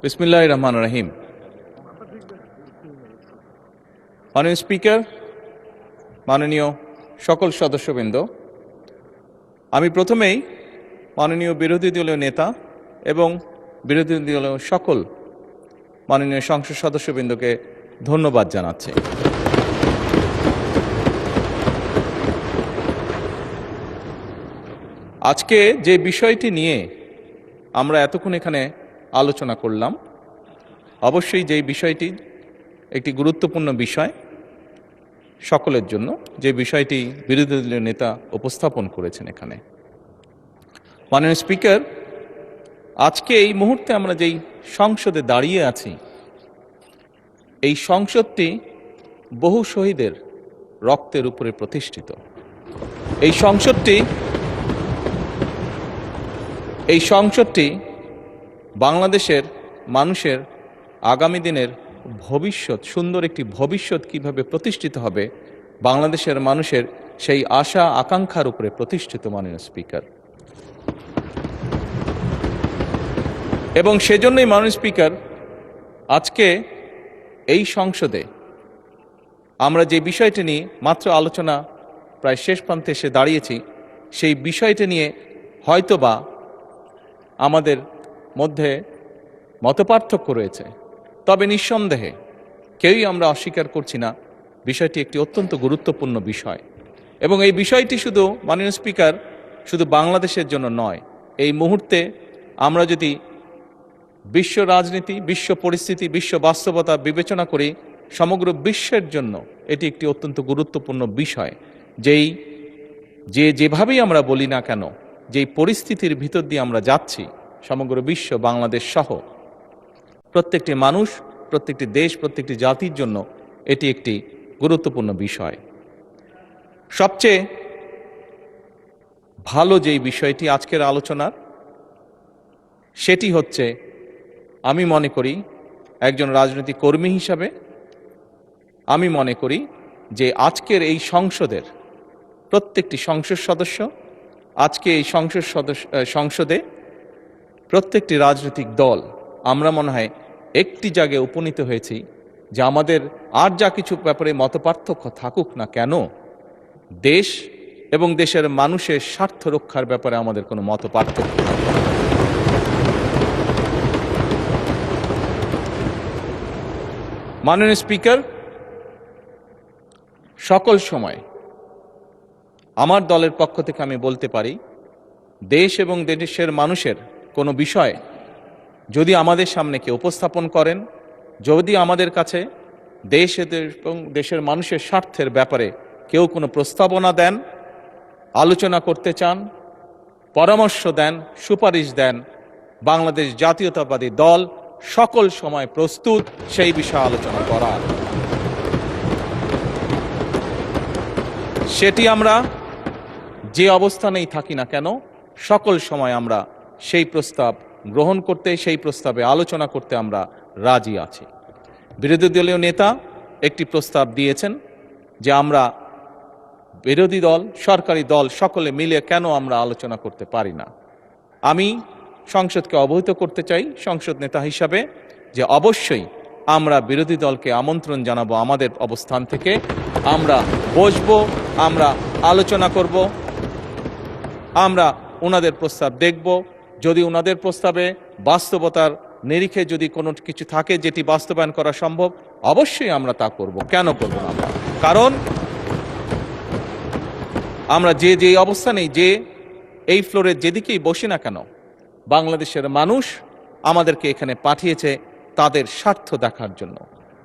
বিসমিল্লাহির রহমানির রহিম। মাননীয় স্পিকার, মাননীয় সকল সদস্যবৃন্দ, আমি প্রথমেই মাননীয় বিরোধী দলীয় নেতা এবং বিরোধী দলীয় সকল মাননীয় সংসদ সদস্যবৃন্দকে ধন্যবাদ জানাচ্ছি। আজকে যে বিষয়টি নিয়ে আমরা এতক্ষণ এখানে আলোচনা করলাম, অবশ্যই যেই বিষয়টি একটি গুরুত্বপূর্ণ বিষয় সকলের জন্য, যে বিষয়টি বিরোধী দলীয় নেতা উপস্থাপন করেছেন এখানে। মাননীয় স্পিকার, আজকে এই মুহূর্তে আমরা যেই সংসদে দাঁড়িয়ে আছি, এই সংসদটি বহু শহীদের রক্তের উপরে প্রতিষ্ঠিত। এই সংসদটি বাংলাদেশের মানুষের আগামী দিনের ভবিষ্যৎ, সুন্দর একটি ভবিষ্যৎ কিভাবে প্রতিষ্ঠিত হবে, বাংলাদেশের মানুষের সেই আশা আকাঙ্ক্ষার উপরে প্রতিষ্ঠিত। মাননীয় স্পিকার, এবং সেজন্যই মাননীয় স্পিকার, আজকে এই সংসদে আমরা যে বিষয়টি নিয়ে মাত্র আলোচনা প্রায় শেষ প্রান্তে এসে দাঁড়িয়েছি, সেই বিষয়টি নিয়ে হয়তোবা আমাদের মধ্যে মতপার্থক্য রয়েছে, তবে নিঃসন্দেহে কেউই আমরা অস্বীকার করছি না বিষয়টি একটি অত্যন্ত গুরুত্বপূর্ণ বিষয়। এবং এই বিষয়টি শুধু, মাননীয় স্পিকার, শুধু বাংলাদেশের জন্য নয়, এই মুহূর্তে আমরা যদি বিশ্ব রাজনীতি, বিশ্ব পরিস্থিতি, বিশ্ব বাস্তবতা বিবেচনা করি, সমগ্র বিশ্বের জন্য এটি একটি অত্যন্ত গুরুত্বপূর্ণ বিষয়। যেভাবেই আমরা বলি না কেন, যেই পরিস্থিতির ভিতর দিয়ে আমরা যাচ্ছি, সমগ্র বিশ্ব, বাংলাদেশ সহ প্রত্যেকটি মানুষ, প্রত্যেকটি দেশ, প্রত্যেকটি জাতির জন্য এটি একটি গুরুত্বপূর্ণ বিষয়। সবচেয়ে ভালো যেই বিষয়টি আজকের আলোচনার, সেটি হচ্ছে, আমি মনে করি একজন রাজনৈতিক কর্মী হিসাবে আমি মনে করি যে আজকের এই সংসদের প্রত্যেকটি সংসদ সদস্য, আজকে এই সংসদে প্রত্যেকটি রাজনৈতিক দল, আমরা মনে হয় একটি জায়গায় উপনীত হয়েছি যে আমাদের আর যা কিছু ব্যাপারে মতপার্থক্য থাকুক না কেন, দেশ এবং দেশের মানুষের স্বার্থ রক্ষার ব্যাপারে আমাদের কোনো মতপার্থক্য থাকবে না। মাননীয় স্পিকার, সকল সময় আমার দলের পক্ষ থেকে আমি বলতে পারি, দেশ এবং দেশের মানুষের কোনো বিষয় যদি আমাদের সামনে কেউ উপস্থাপন করেন, যদি আমাদের কাছে দেশ এবং দেশের মানুষের স্বার্থের ব্যাপারে কেউ কোনো প্রস্তাবনা দেন, আলোচনা করতে চান, পরামর্শ দেন, সুপারিশ দেন, বাংলাদেশ জাতীয়তাবাদী দল সকল সময় প্রস্তুত সেই বিষয়ে আলোচনা করার। সেটি আমরা যে অবস্থানেই থাকি না কেন, সকল সময় আমরা সেই প্রস্তাব গ্রহণ করতে, সেই প্রস্তাবে আলোচনা করতে আমরা রাজি আছি। বিরোধী দলীয় নেতা একটি প্রস্তাব দিয়েছেন যে আমরা বিরোধী দল, সরকারি দল সকলে মিলে কেন আমরা আলোচনা করতে পারি না। আমি সংসদকে অবহিত করতে চাই সংসদ নেতা হিসাবে যে অবশ্যই আমরা বিরোধী দলকে আমন্ত্রণ জানাবো, আমাদের অবস্থান থেকে আমরা বসবো, আমরা আলোচনা করব, আমরা ওনাদের প্রস্তাব দেখব। যদি ওনাদের প্রস্তাবে বাস্তবতার নিরিখে যদি কোনো কিছু থাকে যেটি বাস্তবায়ন করা সম্ভব, অবশ্যই আমরা তা করব। কেন করব না আমরা? কারণ আমরা যে অবস্থানেই, যে এই ফ্লোরে যেদিকেই বসি না কেন, বাংলাদেশের মানুষ আমাদেরকে এখানে পাঠিয়েছে তাদের স্বার্থ দেখার জন্য।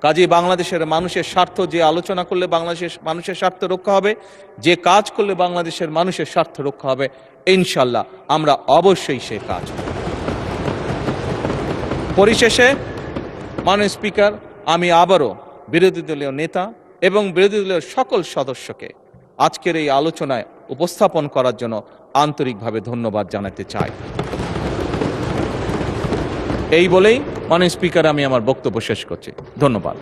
কাজেই বাংলাদেশের মানুষের স্বার্থ, যে আলোচনা করলে বাংলাদেশের মানুষের স্বার্থ রক্ষা হবে, যে কাজ করলে বাংলাদেশের মানুষের স্বার্থ রক্ষা হবে, ইনশাল্লাহ আমরা অবশ্যই সে কাজ করব। পরিশেষে মাননীয় স্পিকার, আমি আবারও বিরোধী দলীয় নেতা এবং বিরোধী দলীয় সকল সদস্যকে আজকের এই আলোচনায় উপস্থাপন করার জন্য আন্তরিকভাবে ধন্যবাদ জানাতে চাই। এই বলেই মাননীয় স্পিকার, আমি আমার বক্তব্য শেষ করছি। ধন্যবাদ।